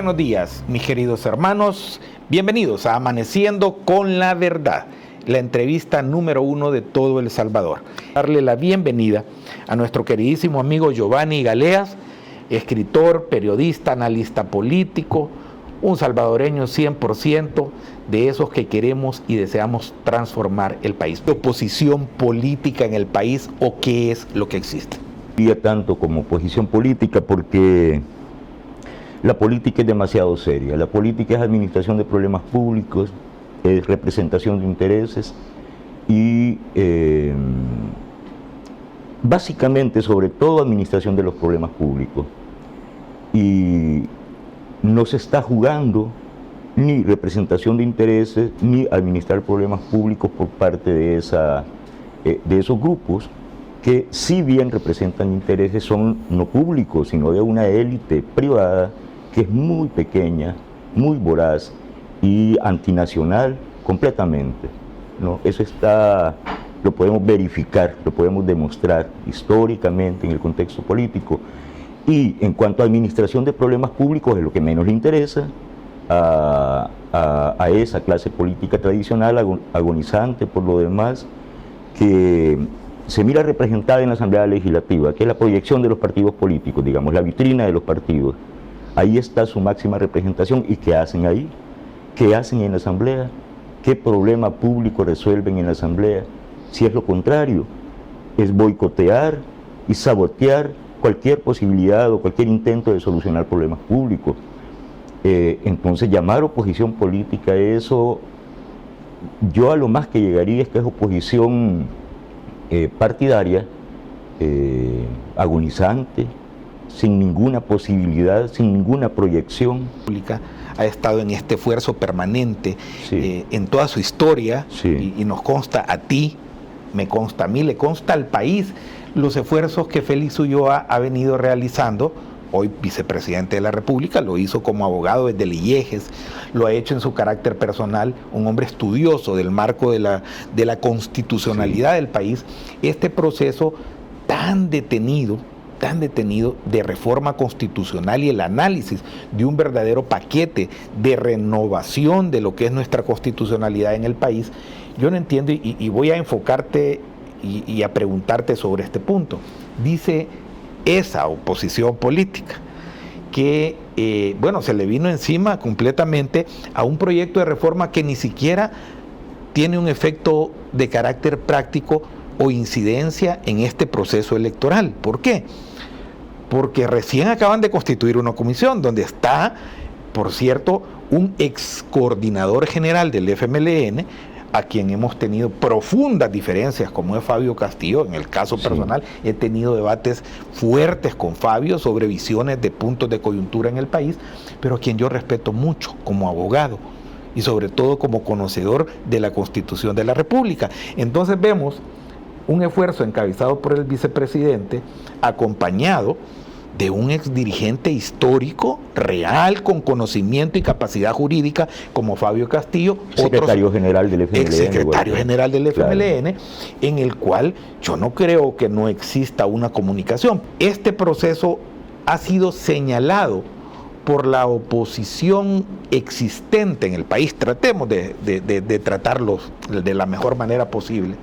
buenos días, mis queridos hermanos. Bienvenidos a Amaneciendo con la Verdad, la entrevista número 1 de todo El Salvador. Darle la bienvenida a nuestro queridísimo amigo Giovanni Galeas, escritor, periodista, analista político, un salvadoreño 100% de esos que queremos y deseamos transformar el país. ¿Oposición política en el país o qué es lo que existe? Tanto como oposición política, porque la política es demasiado seria. La política es administración de problemas públicos, es representación de intereses y básicamente, sobre todo, administración de los problemas públicos. Y no se está jugando ni representación de intereses ni administrar problemas públicos por parte de esos grupos que, si bien representan intereses, son no públicos, sino de una élite privada que es muy pequeña, muy voraz y antinacional completamente, ¿no? Eso lo podemos verificar, lo podemos demostrar históricamente en el contexto político. Y en cuanto a administración de problemas públicos, es lo que menos le interesa a esa clase política tradicional, agonizante por lo demás, que se mira representada en la Asamblea Legislativa, que es la proyección de los partidos políticos, digamos, la vitrina de los partidos. Ahí está su máxima representación. ¿Y qué hacen ahí? ¿Qué hacen en la Asamblea? ¿Qué problema público resuelven en la Asamblea? Si es lo contrario, es boicotear y sabotear cualquier posibilidad o cualquier intento de solucionar problemas públicos. Entonces, llamar oposición política, eso, yo a lo más que llegaría es que es oposición partidaria, agonizante, sin ninguna posibilidad, sin ninguna proyección. Ha estado en este esfuerzo permanente, sí, en toda su historia, sí, y nos consta a ti, me consta a mí, le consta al país, los esfuerzos que Félix Ulloa ha venido realizando. Hoy vicepresidente de la República, lo hizo como abogado desde el IEGES, lo ha hecho en su carácter personal, un hombre estudioso del marco de la constitucionalidad, sí, del país. Este proceso tan detenido de reforma constitucional y el análisis de un verdadero paquete de renovación de lo que es nuestra constitucionalidad en el país, yo no entiendo y voy a enfocarte y a preguntarte sobre este punto. Dice esa oposición política que, se le vino encima completamente a un proyecto de reforma que ni siquiera tiene un efecto de carácter práctico o incidencia en este proceso electoral. ¿Por qué? Porque recién acaban de constituir una comisión donde está, por cierto, un ex coordinador general del FMLN, a quien hemos tenido profundas diferencias, como es Fabio Castillo. En el caso personal, sí, he tenido debates fuertes con Fabio sobre visiones de puntos de coyuntura en el país, pero a quien yo respeto mucho como abogado y sobre todo como conocedor de la Constitución de la República. Entonces vemos un esfuerzo encabezado por el vicepresidente, acompañado de un exdirigente histórico, real, con conocimiento y capacidad jurídica, como Fabio Castillo, secretario general del FMLN, exsecretario general del FMLN, claro, en el cual yo no creo que no exista una comunicación. Este proceso ha sido señalado por la oposición existente en el país. Tratemos de tratarlos de la mejor manera posible,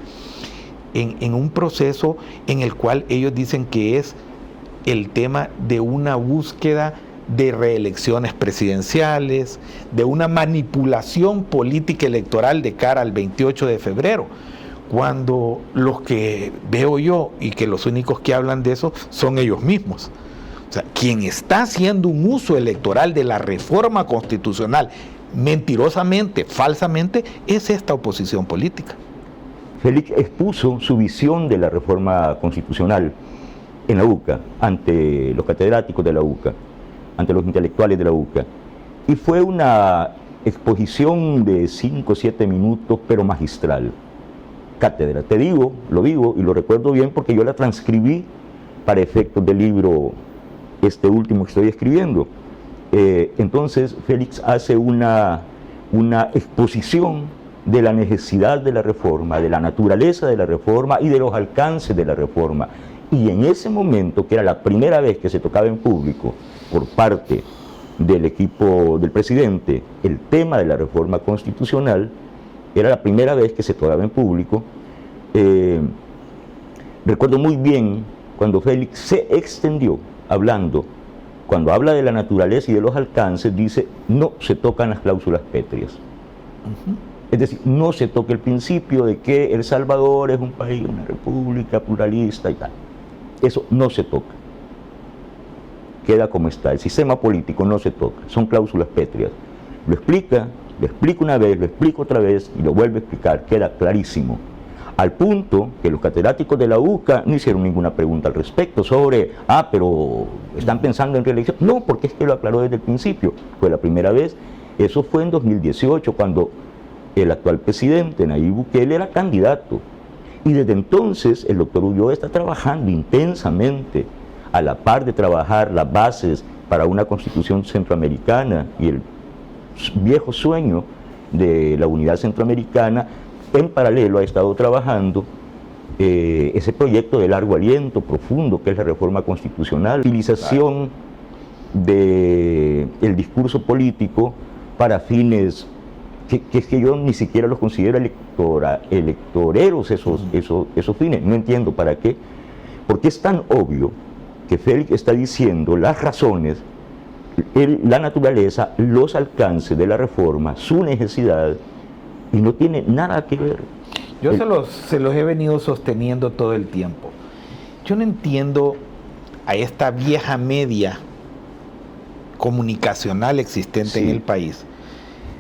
en un proceso en el cual ellos dicen que es el tema de una búsqueda de reelecciones presidenciales, de una manipulación política electoral de cara al 28 de febrero, cuando los que veo yo y que los únicos que hablan de eso son ellos mismos. O sea, quien está haciendo un uso electoral de la reforma constitucional mentirosamente, falsamente, es esta oposición política. Félix expuso su visión de la reforma constitucional en la UCA, ante los catedráticos de la UCA, ante los intelectuales de la UCA. Y fue una exposición de 5 o 7 minutos, pero magistral. Cátedra, te digo, lo digo y lo recuerdo bien porque yo la transcribí para efectos del libro este último que estoy escribiendo. Entonces Félix hace una exposición de la necesidad de la reforma, de la naturaleza de la reforma y de los alcances de la reforma. Y en ese momento, que era la primera vez que se tocaba en público por parte del equipo del presidente el tema de la reforma constitucional, era la primera vez que se tocaba en público. Recuerdo muy bien cuando Félix se extendió hablando, cuando habla de la naturaleza y de los alcances, dice, no se tocan las cláusulas pétreas. Es decir, no se toca el principio de que El Salvador es un país, una república pluralista y tal. Eso no se toca. Queda como está. El sistema político no se toca. Son cláusulas pétreas. Lo explica una vez, lo explica otra vez y lo vuelve a explicar. Queda clarísimo. Al punto que los catedráticos de la UCA no hicieron ninguna pregunta al respecto sobre, pero ¿están pensando en reelección? No, porque es que lo aclaró desde el principio. Fue la primera vez. Eso fue en 2018, cuando el actual presidente, Nayib Bukele, era candidato. Y desde entonces el doctor Ulloa está trabajando intensamente, a la par de trabajar las bases para una constitución centroamericana y el viejo sueño de la unidad centroamericana. En paralelo ha estado trabajando ese proyecto de largo aliento, profundo, que es la reforma constitucional, utilización del discurso político para fines que es que yo ni siquiera los considero electoreros esos fines. No entiendo para qué, porque es tan obvio que Félix está diciendo las razones, la naturaleza, los alcances de la reforma, su necesidad, y no tiene nada que ver. Yo se los he venido sosteniendo todo el tiempo. Yo no entiendo a esta vieja media comunicacional existente en el país.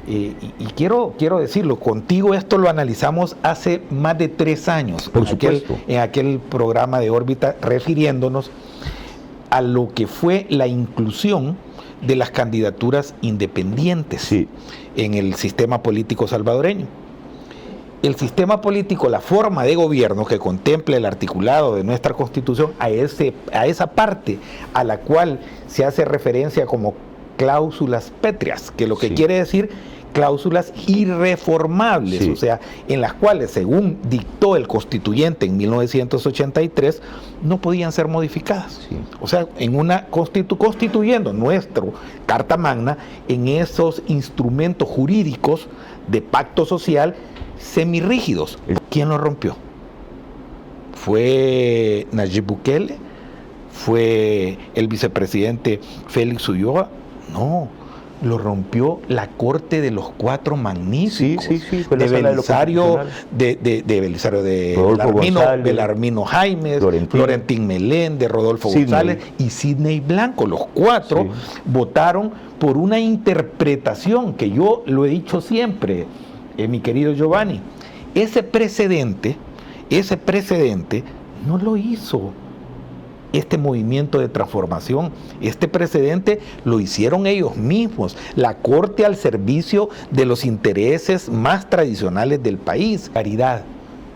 Y quiero decirlo, contigo esto lo analizamos hace más de 3 años, por supuesto, en aquel programa de órbita, refiriéndonos a lo que fue la inclusión de las candidaturas independientes en el sistema político salvadoreño. El sistema político, la forma de gobierno que contempla el articulado de nuestra Constitución, a esa parte a la cual se hace referencia como cláusulas pétreas, que lo que quiere decir cláusulas irreformables, o sea, en las cuales, según dictó el constituyente en 1983, no podían ser modificadas. O sea, en una constituyendo nuestro Carta Magna en esos instrumentos jurídicos de pacto social semirrígidos. ¿Quién lo rompió? ¿Fue Nayib Bukele? ¿Fue el vicepresidente Félix Ulloa? No, lo rompió la Corte de los Cuatro Magníficos, de Belisario, de Belarmino Jaimes, Florentín Meléndez, de Rodolfo González y Sidney Blanco. Los 4 votaron por una interpretación que yo lo he dicho siempre, mi querido Giovanni. Ese precedente no lo hizo este movimiento de transformación. Este precedente lo hicieron ellos mismos, la Corte al servicio de los intereses más tradicionales del país. Caridad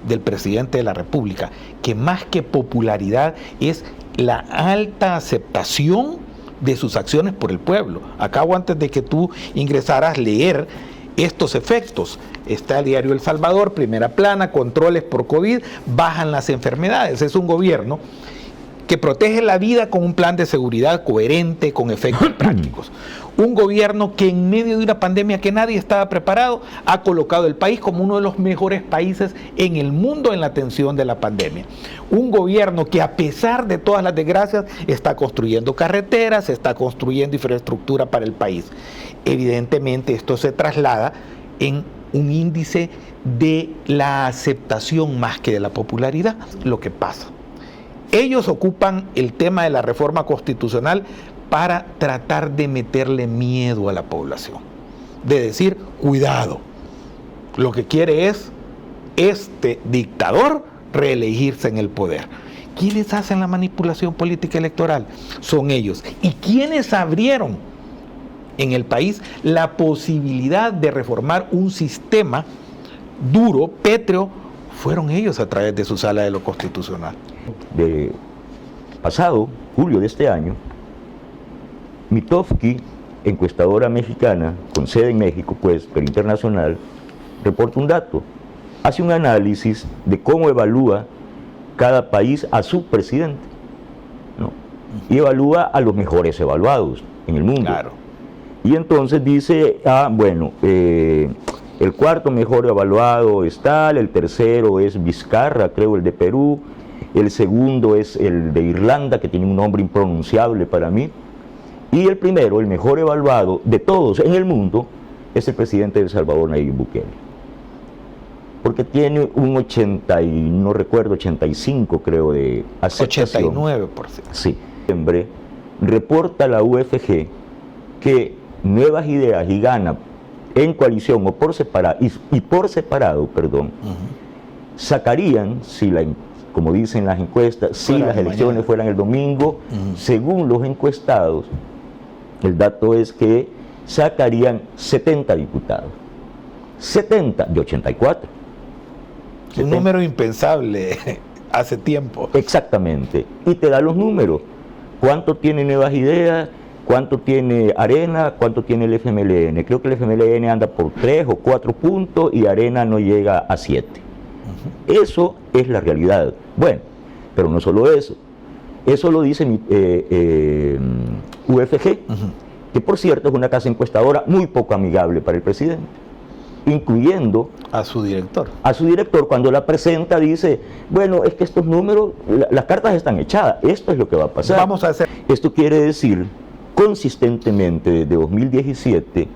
del presidente de la República, que más que popularidad es la alta aceptación de sus acciones por el pueblo. Acabo, antes de que tú ingresaras, leer estos efectos. Está el diario El Salvador, primera plana, controles por COVID, bajan las enfermedades. Es un gobierno que protege la vida con un plan de seguridad coherente, con efectos prácticos. Un gobierno que en medio de una pandemia que nadie estaba preparado, ha colocado el país como uno de los mejores países en el mundo en la atención de la pandemia. Un gobierno que, a pesar de todas las desgracias, está construyendo carreteras, está construyendo infraestructura para el país. Evidentemente esto se traslada en un índice de la aceptación más que de la popularidad. Lo que pasa, ellos ocupan el tema de la reforma constitucional para tratar de meterle miedo a la población, de decir, cuidado, lo que quiere es este dictador reelegirse en el poder. ¿Quiénes hacen la manipulación política electoral? Son ellos. ¿Y quiénes abrieron en el país la posibilidad de reformar un sistema duro, pétreo? Fueron ellos, a través de su sala de lo constitucional. De pasado, julio de este año, Mitofsky, encuestadora mexicana, con sede en México, pues, pero internacional, reporta un dato. Hace un análisis de cómo evalúa cada país a su presidente, ¿no? Y evalúa a los mejores evaluados en el mundo. Claro. Y entonces dice, bueno, el cuarto mejor evaluado es tal, el tercero es Vizcarra, creo, el de Perú, el segundo es el de Irlanda, que tiene un nombre impronunciable para mí, y el primero, el mejor evaluado de todos en el mundo, es el presidente de El Salvador, Nayib Bukele. Porque tiene un 80, y no recuerdo, 85 creo de aceptación. 89%. Sí. Reporta la UFG que Nuevas Ideas y Gana en coalición o por separado, y por separado, perdón, sacarían, como dicen las encuestas, si las elecciones fueran el domingo, según los encuestados, el dato es que sacarían 70 diputados. 70 de 84. Un número impensable hace tiempo. Exactamente. Y te da los números. ¿Cuánto tiene Nuevas Ideas? ¿Cuánto tiene Arena? ¿Cuánto tiene el FMLN? Creo que el FMLN anda por 3 o 4 puntos y Arena no llega a 7. Eso es la realidad. Bueno, pero no solo eso. Eso lo dice UFG, que por cierto es una casa encuestadora muy poco amigable para el presidente, incluyendo a su director. A su director, cuando la presenta, dice, bueno, es que estos números, las cartas están echadas, esto es lo que va a pasar. Vamos a hacer. Esto quiere decir, consistentemente desde 2017,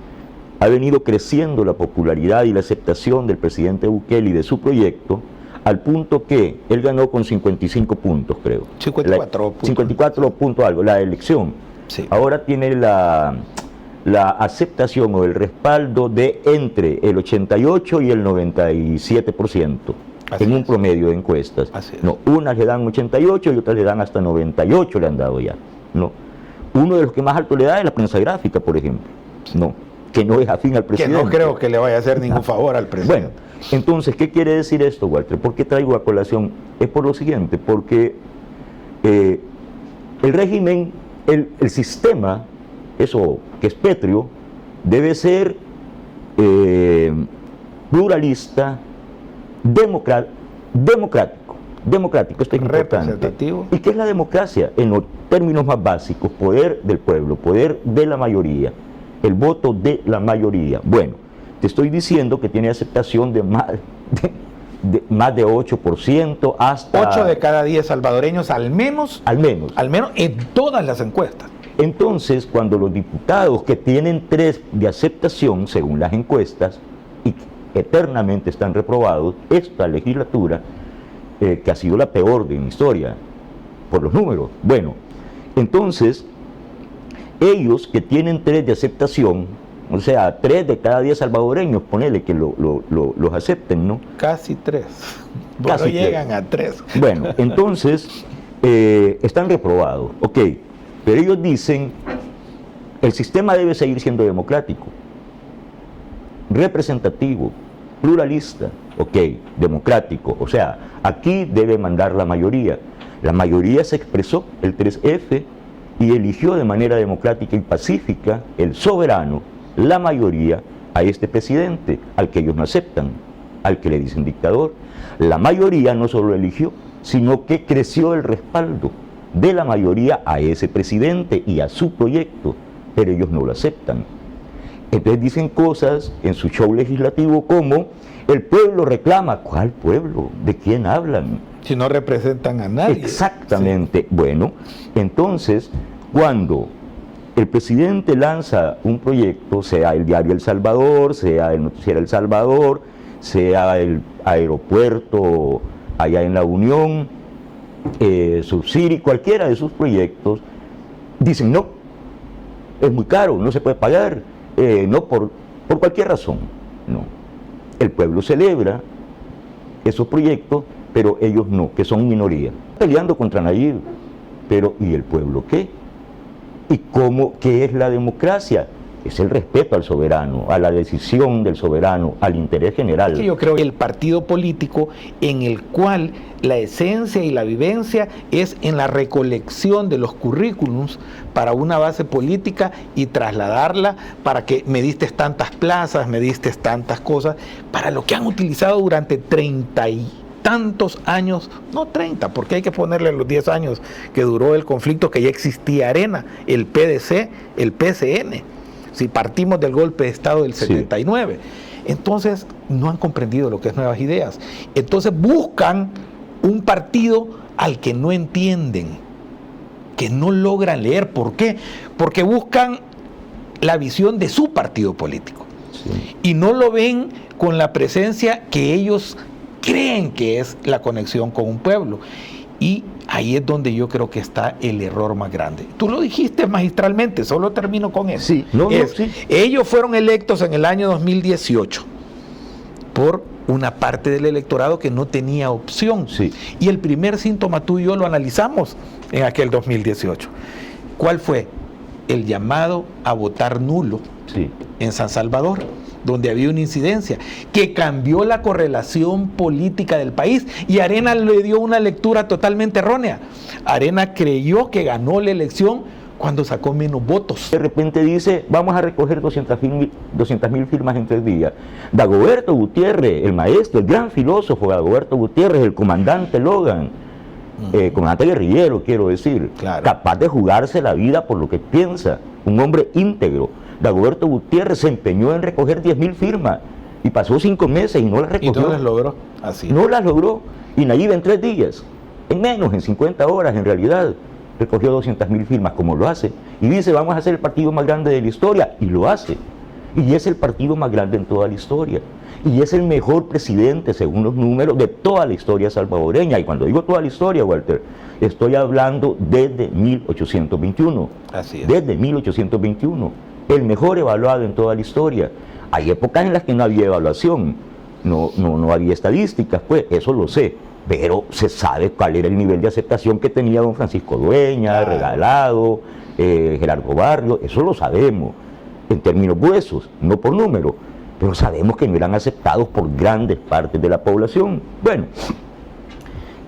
ha venido creciendo la popularidad y la aceptación del presidente Bukele y de su proyecto, al punto que él ganó con 55 puntos, creo. 54 puntos. 54 puntos algo, la elección. Sí. Ahora tiene la aceptación o el respaldo de entre el 88 y el 97%, en un promedio de encuestas. No, unas le dan 88 y otras le dan hasta 98 le han dado ya. No. Uno de los que más alto le da es la prensa gráfica, por ejemplo. No, que no es afín al presidente. Que no creo que le vaya a hacer ningún favor al presidente. Bueno, entonces, ¿qué quiere decir esto, Walter? ¿Por qué traigo a colación? Es por lo siguiente, porque el régimen, el sistema, eso que es pétreo, debe ser pluralista, democrático, esto es importante. Representativo. ¿Y qué es la democracia? En los términos más básicos, poder del pueblo, poder de la mayoría, el voto de la mayoría. Bueno, te estoy diciendo que tiene aceptación de más de 8%, hasta... 8 de cada 10 salvadoreños, al menos en todas las encuestas. Entonces, cuando los diputados que tienen 3 de aceptación, según las encuestas, y eternamente están reprobados, esta legislatura, que ha sido la peor de mi historia, por los números, bueno, entonces, ellos que tienen 3 de aceptación, o sea, 3 de cada 10 salvadoreños, ponele que los acepten, ¿no? Casi 3. Bueno, casi llegan 3. A 3. Bueno, entonces, están reprobados, ok. Pero ellos dicen, el sistema debe seguir siendo democrático, representativo, pluralista, ok, democrático. O sea, aquí debe mandar la mayoría. La mayoría se expresó, el 3F, y eligió de manera democrática y pacífica, el soberano, la mayoría, a este presidente, al que ellos no aceptan, al que le dicen dictador. La mayoría no solo eligió, sino que creció el respaldo de la mayoría a ese presidente y a su proyecto, pero ellos no lo aceptan. Entonces dicen cosas en su show legislativo como, el pueblo reclama. ¿Cuál pueblo? ¿De quién hablan? Si no representan a nadie. Exactamente. Sí. Bueno, entonces, cuando el presidente lanza un proyecto, sea el diario El Salvador, sea el noticiero El Salvador, sea el aeropuerto allá en La Unión, Subsiri, cualquiera de sus proyectos, dicen no, es muy caro, no se puede pagar, no por cualquier razón. No, el pueblo celebra esos proyectos, pero ellos no, que son minoría, peleando contra Nayib. Pero ¿y el pueblo qué? ¿Y qué es la democracia? Es el respeto al soberano, a la decisión del soberano, al interés general. Yo creo que el partido político en el cual la esencia y la vivencia es en la recolección de los currículums para una base política y trasladarla para que me diste tantas plazas, me diste tantas cosas, para lo que han utilizado durante 30 y tantos años, no 30, porque hay que ponerle los 10 años que duró el conflicto, que ya existía Arena, el PDC, el PCN. si partimos del golpe de Estado del 79. Entonces, no han comprendido lo que es Nuevas Ideas. Entonces, buscan un partido al que no entienden, que no logran leer. ¿Por qué? Porque buscan la visión de su partido político. Sí. Y no lo ven con la presencia que ellos creen que es la conexión con un pueblo. Y ahí es donde yo creo que está el error más grande. Tú lo dijiste magistralmente, solo termino con eso. Sí, sí. Ellos fueron electos en el año 2018 por una parte del electorado que no tenía opción. Sí. Y el primer síntoma tú y yo lo analizamos en aquel 2018. ¿Cuál fue? El llamado a votar nulo en San Salvador, donde había una incidencia que cambió la correlación política del país, y Arena le dio una lectura totalmente errónea. Arena creyó que ganó la elección cuando sacó menos votos. De repente dice, vamos a recoger 200.000 firmas en 3 días. Dagoberto Gutiérrez, el maestro, el gran filósofo Dagoberto Gutiérrez, el comandante Logan, comandante guerrillero, quiero decir, claro, capaz de jugarse la vida por lo que piensa, un hombre íntegro. Dagoberto Gutiérrez se empeñó en recoger 10.000 firmas y pasó 5 meses y no las recogió. Y no las logró. Así. No las logró. Y Nayib en 3 días, en menos, en 50 horas en realidad, recogió 200.000 firmas, como lo hace. Y dice, vamos a hacer el partido más grande de la historia. Y lo hace. Y es el partido más grande en toda la historia. Y es el mejor presidente, según los números, de toda la historia salvadoreña. Y cuando digo toda la historia, Walter, estoy hablando desde 1821. Así es. Desde 1821. El mejor evaluado en toda la historia. Hay épocas en las que no había evaluación, no había estadísticas, pues, eso lo sé, pero se sabe cuál era el nivel de aceptación que tenía don Francisco Dueña, Regalado, Gerardo Barrio, eso lo sabemos, en términos gruesos, no por número, pero sabemos que no eran aceptados por grandes partes de la población. Bueno,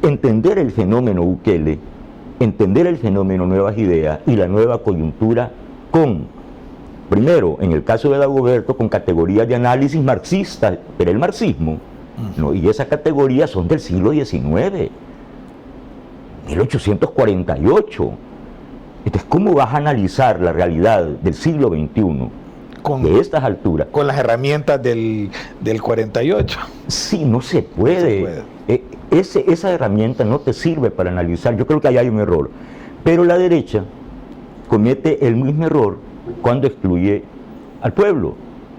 entender el fenómeno Bukele, entender el fenómeno Nuevas Ideas y la nueva coyuntura primero, en el caso de Dagoberto, con categorías de análisis marxistas, pero el marxismo, ¿no? Y esas categorías son del siglo XIX, 1848. Entonces, ¿cómo vas a analizar la realidad del siglo XXI de estas alturas? Con las herramientas del 48. Sí, no se puede. Esa herramienta no te sirve para analizar. Yo creo que ahí hay un error. Pero la derecha comete el mismo error cuando excluye al pueblo,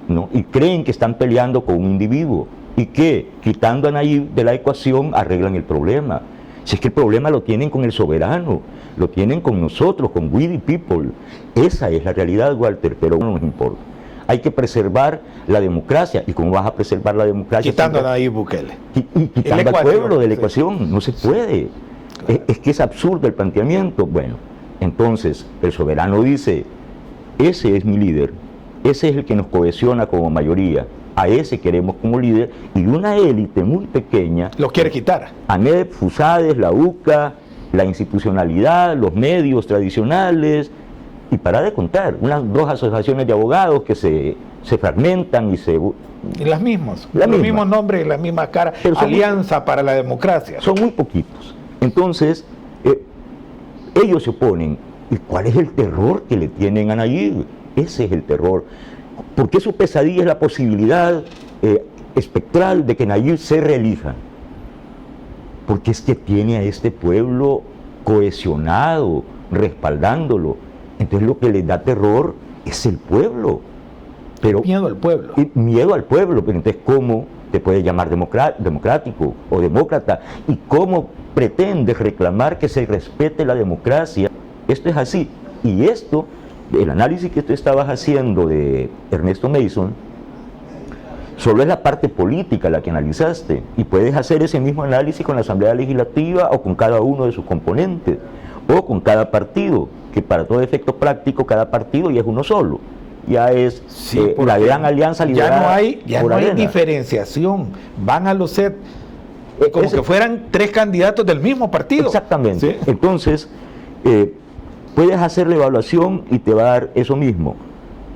¿no? Y creen que están peleando con un individuo y que quitando a Nayib de la ecuación arreglan el problema. Si es que el problema lo tienen con el soberano, lo tienen con nosotros, con we the people. Esa es la realidad, Walter, pero no nos importa. Hay que preservar la democracia. ¿Y cómo vas a preservar la democracia? Quitando a Nayib Bukele. Y quitando al pueblo de la ecuación. No se puede. Claro. Es que es absurdo el planteamiento. Bueno, entonces el soberano dice, ese es mi líder, ese es el que nos cohesiona como mayoría, a ese queremos como líder, y una élite muy pequeña los quiere quitar. ANEP, FUSADES, la UCA, la institucionalidad, los medios tradicionales, y para de contar, unas 2 asociaciones de abogados que se fragmentan y se... Y los mismos nombres, la misma cara, Alianza para la Democracia. Son muy poquitos. Entonces, ellos se oponen. ¿Y cuál es el terror que le tienen a Nayib? Ese es el terror. Porque su pesadilla es la posibilidad espectral de que Nayib se reelija. Porque es que tiene a este pueblo cohesionado, respaldándolo. Entonces lo que les da terror es el pueblo. Pero, miedo al pueblo. Miedo al pueblo. Pero entonces, ¿cómo te puedes llamar democrático o demócrata? ¿Y cómo pretendes reclamar que se respete la democracia? Esto es así, y esto, el análisis que tú estabas haciendo de Ernesto Mason, solo es la parte política la que analizaste, y puedes hacer ese mismo análisis con la Asamblea Legislativa o con cada uno de sus componentes, o con cada partido, que para todo efecto práctico cada partido ya es uno solo, ya es la gran alianza liderada ya no hay diferenciación, van a los set como que fueran 3 candidatos del mismo partido. Exactamente, ¿sí? Entonces... puedes hacer la evaluación y te va a dar eso mismo,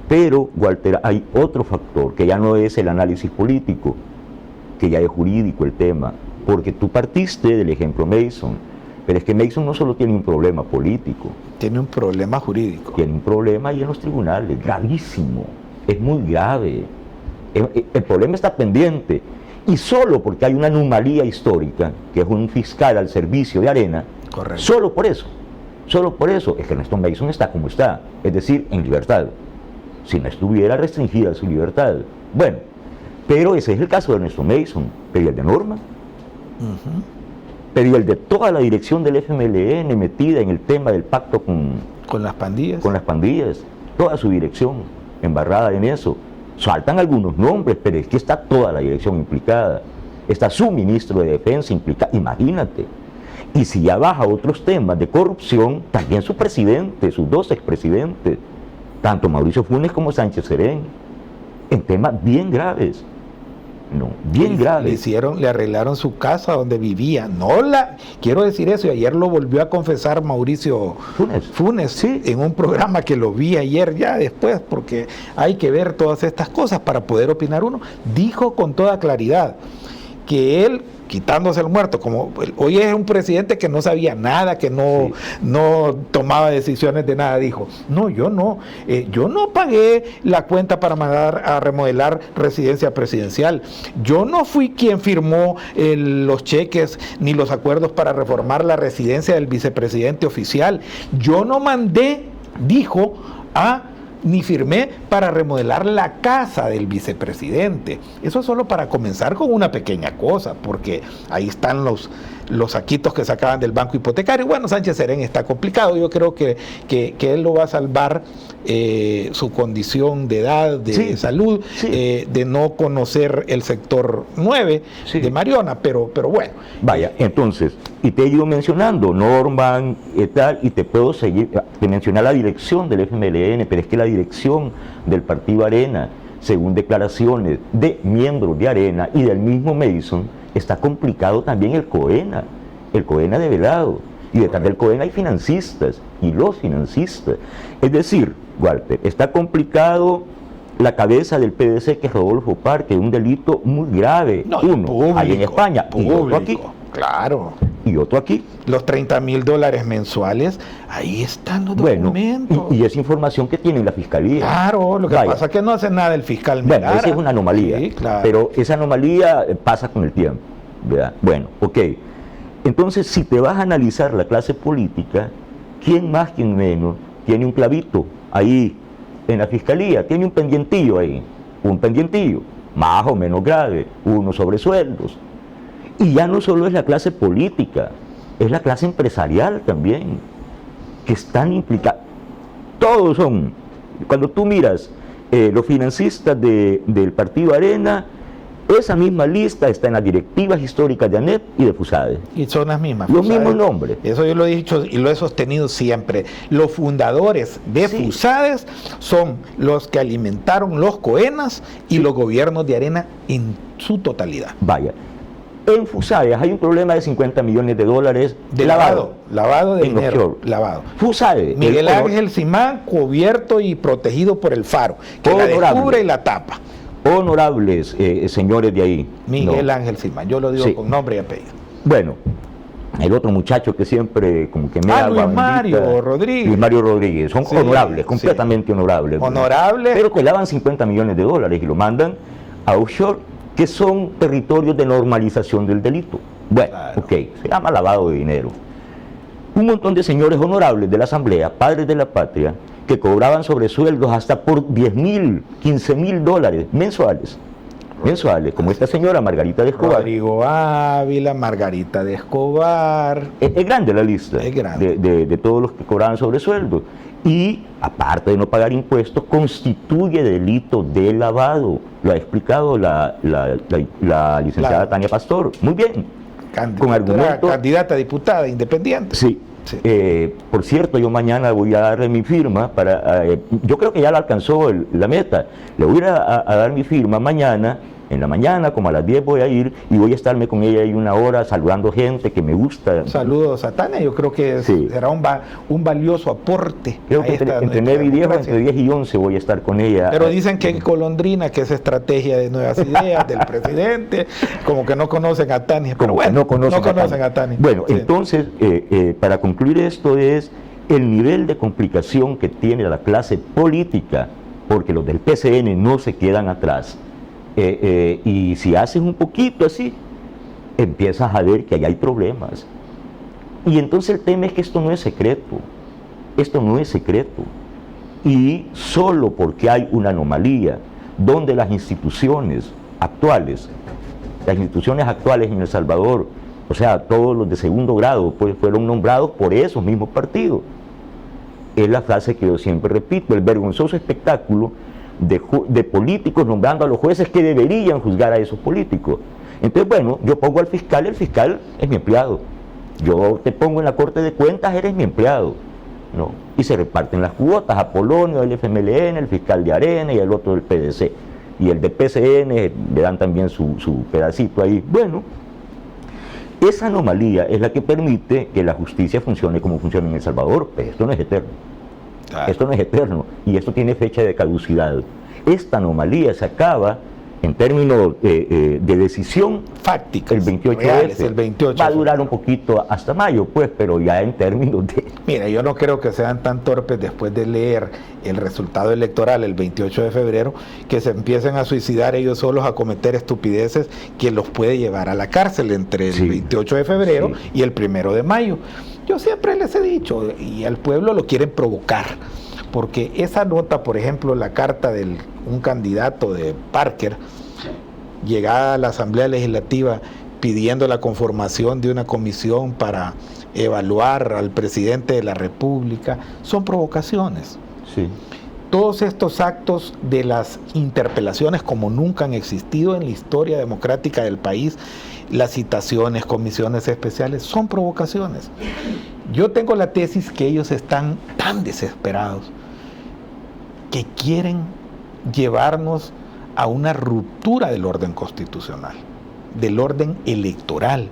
pero, Walter, hay otro factor que ya no es el análisis político, que ya es jurídico el tema, porque tú partiste del ejemplo Mason, Pero es que Mason no solo tiene un problema político, tiene un problema jurídico. tiene un problema ahí en los tribunales, gravísimo, es muy grave. El problema está pendiente, y solo porque hay una anomalía histórica, que es un fiscal al servicio de Arena, Correcto. solo por eso es que Ernesto Mason está como está, es decir, en libertad. Si no estuviera restringida su libertad. Bueno, pero ese es el caso de Ernesto Mason, pero ¿y el de Norma? Pero ¿y el de toda la dirección del FMLN metida en el tema del pacto con las pandillas? Con las pandillas, toda su dirección embarrada en eso. Saltan algunos nombres, pero es que está toda la dirección implicada. Está su ministro de Defensa implicado, imagínate. Y si ya baja otros temas de corrupción, también su presidente, sus dos expresidentes, tanto Mauricio Funes como Sánchez Serén, en temas bien graves. No, bien graves. Le arreglaron su casa donde vivía. Quiero decir eso, y ayer lo volvió a confesar Mauricio Funes, sí, en un programa que lo vi ayer ya después, porque hay que ver todas estas cosas para poder opinar uno. Dijo con toda claridad que él, quitándose el muerto, como hoy es un presidente que no sabía nada, que no tomaba decisiones de nada, dijo, yo no pagué la cuenta para mandar a remodelar residencia presidencial, yo no fui quien firmó los cheques ni los acuerdos para reformar la residencia del vicepresidente oficial, yo no mandé, dijo, ni firmé para remodelar la casa del vicepresidente. Eso solo para comenzar con una pequeña cosa, porque ahí están los saquitos que sacaban del banco hipotecario. Bueno, Sánchez Serén está complicado, yo creo que él lo va a salvar su condición de edad, de salud, de no conocer el sector 9 de Mariona, pero bueno. Vaya, entonces, y te he ido mencionando Norman y tal, y te puedo seguir, te mencionar la dirección del FMLN, pero es que la dirección del Partido Arena, según declaraciones de miembros de Arena y del mismo Mason, está complicado también el COENA de Velado, y detrás del COENA hay financistas, y los financistas. Es decir, Walter, está complicado la cabeza del PDC, que es Rodolfo Parque, un delito muy grave, ahí en España, y otro aquí. Claro. Y otro aquí. Los $30,000 mensuales, ahí están los documentos. Y esa información que tiene la Fiscalía. Claro, lo que pasa es que no hace nada el fiscal Melara. Bueno, esa es una anomalía, claro. Pero esa anomalía pasa con el tiempo, ¿verdad? Bueno, ok. Entonces, si te vas a analizar la clase política, ¿quién más, quién menos, tiene un clavito ahí en la Fiscalía? Tiene un pendientillo ahí, más o menos grave, unos sobresueldos. Y ya no solo es la clase política, es la clase empresarial también, que están implicados. Todos son, cuando tú miras los financistas del Partido Arena, esa misma lista está en las directivas históricas de ANEP y de FUSADE. Y son las mismas. Los mismos nombres. Eso yo lo he dicho y lo he sostenido siempre. Los fundadores de FUSADES son los que alimentaron los COENAS y los gobiernos de Arena en su totalidad. Vaya. En FUSADES hay un problema de $50 millones de lavado de dinero, lavado. FUSADE, Miguel Ángel Simán, cubierto y protegido por el Faro, que la descubre y la tapa. Honorables señores de ahí. Miguel Ángel Simán, yo lo digo con nombre y apellido. Bueno, el otro muchacho que siempre como que me Luis Mario Rodríguez. Son honorables, completamente honorables. Honorables. Pero que lavan $50 millones y lo mandan a offshore, que son territorios de normalización del delito. Bueno, claro. Se llama lavado de dinero. Un montón de señores honorables de la Asamblea, padres de la patria, que cobraban sobresueldos hasta por $10,000, $15,000 mensuales, como esta señora Margarita de Escobar. Rodrigo Ávila, Margarita de Escobar. Es grande la lista de todos los que cobraban sobresueldos. Y, aparte de no pagar impuestos, constituye delito de lavado. Lo ha explicado la licenciada Tania Pastor. Muy bien. Candidata a diputada independiente. Sí. Por cierto, yo mañana voy a darle mi firma yo creo que ya la alcanzó la meta. Le voy a dar mi firma mañana En la mañana, como a las 10 voy a ir y voy a estarme con ella ahí una hora saludando gente que me gusta. Saludos a Tania, yo creo que sí, será un valioso aporte. Creo que entre 9 y 10 o entre 10 y 11 voy a estar con ella. Pero dicen que en Golondrina, que es estrategia de Nuevas Ideas del presidente, como que no conocen a Tania. Pero bueno, no conocen a Tania. Bueno, sí. Entonces, para concluir esto es el nivel de complicación que tiene la clase política, porque los del PCN no se quedan atrás. Y si haces un poquito así, empiezas a ver que ahí hay problemas. Y entonces el tema es que esto no es secreto, y solo porque hay una anomalía donde las instituciones actuales en El Salvador, o sea, todos los de segundo grado, pues fueron nombrados por esos mismos partidos. Es la frase que yo siempre repito, el vergonzoso espectáculo de políticos nombrando a los jueces que deberían juzgar a esos políticos. Entonces, bueno, yo pongo al fiscal, el fiscal es mi empleado. Yo te pongo en la Corte de Cuentas, eres mi empleado, ¿no? Y se reparten las cuotas, Apolonio del FMLN, el fiscal de Arena y el otro del PDC. Y el de PCN le dan también su pedacito ahí. Bueno, esa anomalía es la que permite que la justicia funcione como funciona en El Salvador, pero esto no es eterno. Esto no es eterno y esto tiene fecha de caducidad. Esta anomalía se acaba en términos de decisión fáctica, el 28F. El 28. Va a durar un poquito hasta mayo, pues, pero ya en términos de... Mira, yo no creo que sean tan torpes después de leer el resultado electoral el 28 de febrero, que se empiecen a suicidar ellos solos, a cometer estupideces que los puede llevar a la cárcel entre el 28 de febrero y el 1 de mayo. Yo siempre les he dicho, y al pueblo lo quieren provocar, porque esa nota, por ejemplo, la carta de un candidato de Parker, llegada a la Asamblea Legislativa pidiendo la conformación de una comisión para evaluar al presidente de la República, son provocaciones. Sí. Todos estos actos de las interpelaciones, como nunca han existido en la historia democrática del país, las citaciones, comisiones especiales, son provocaciones. Yo tengo la tesis que ellos están tan desesperados que quieren llevarnos a una ruptura del orden constitucional, del orden electoral,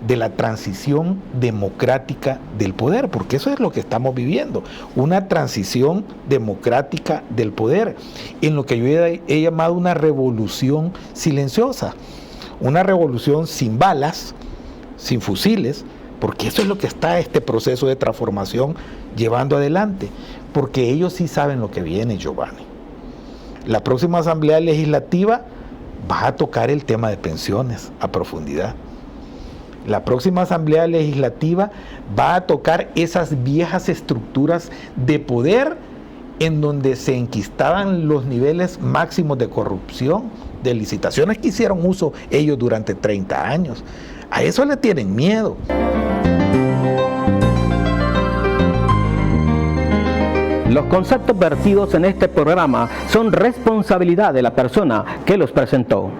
de la transición democrática del poder, porque eso es lo que estamos viviendo, una transición democrática del poder, en lo que yo he llamado una revolución silenciosa, una revolución sin balas, sin fusiles, porque eso es lo que está este proceso de transformación llevando adelante, porque ellos sí saben lo que viene, Giovanni. La próxima Asamblea Legislativa va a tocar el tema de pensiones a profundidad. La próxima Asamblea Legislativa va a tocar esas viejas estructuras de poder en donde se enquistaban los niveles máximos de corrupción, de licitaciones que hicieron uso ellos durante 30 años. A eso le tienen miedo. Los conceptos vertidos en este programa son responsabilidad de la persona que los presentó.